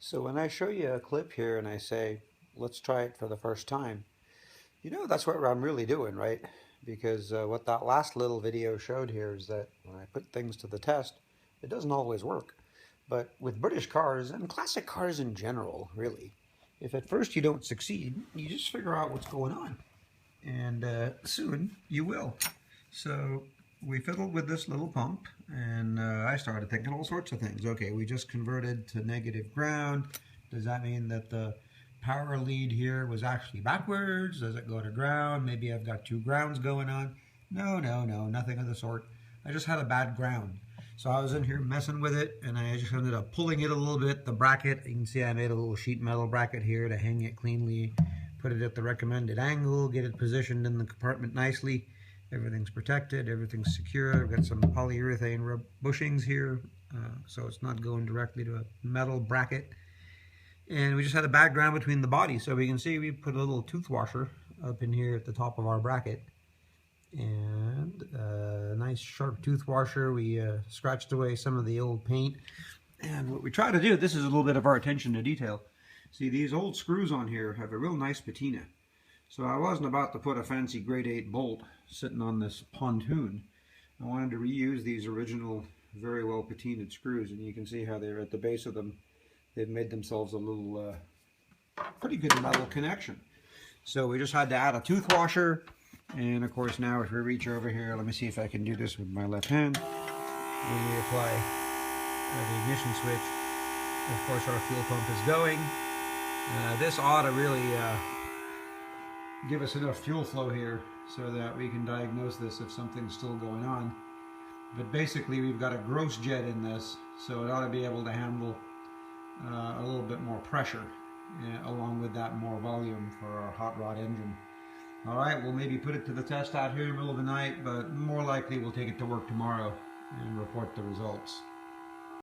So when I show you a clip here and I say, let's try it for the first time, that's what I'm really doing, right? Because what that last little video showed here is that when I put things to the test, it doesn't always work. But with British cars and classic cars in general, really, if at first you don't succeed, you just figure out what's going on. And soon you will. So we fiddled with this little pump, and I started thinking all sorts of things. Okay, we just converted to negative ground. Does that mean that the power lead here was actually backwards? Does it go to ground? Maybe I've got two grounds going on. No, nothing of the sort. I just had a bad ground. So I was in here messing with it, and I just ended up pulling it a little bit. The bracket, you can see I made a little sheet metal bracket here to hang it cleanly, put it at the recommended angle, get it positioned in the compartment nicely. Everything's protected, everything's secure. I've got some polyurethane bushings here, so it's not going directly to a metal bracket. And we just had a background between the bodies. So we can see we put a little tooth washer up in here at the top of our bracket. And a nice sharp tooth washer. We scratched away some of the old paint. And what we try to do, this is a little bit of our attention to detail. See, these old screws on here have a real nice patina. So I wasn't about to put a fancy grade 8 bolt sitting on this pontoon. I wanted to reuse these original, very well patinaed screws, and you can see how they're at the base of them. They've made themselves a little, pretty good metal connection. So we just had to add a tooth washer, and of course now if we reach over here, let me see if I can do this with my left hand. When we apply the ignition switch, of course our fuel pump is going. This ought to really give us enough fuel flow here so that we can diagnose this if something's still going on. But basically we've got a gross jet in this, so it ought to be able to handle a little bit more pressure along with that more volume for our hot rod engine. Alright, we'll maybe put it to the test out here in the middle of the night, but more likely we'll take it to work tomorrow and report the results.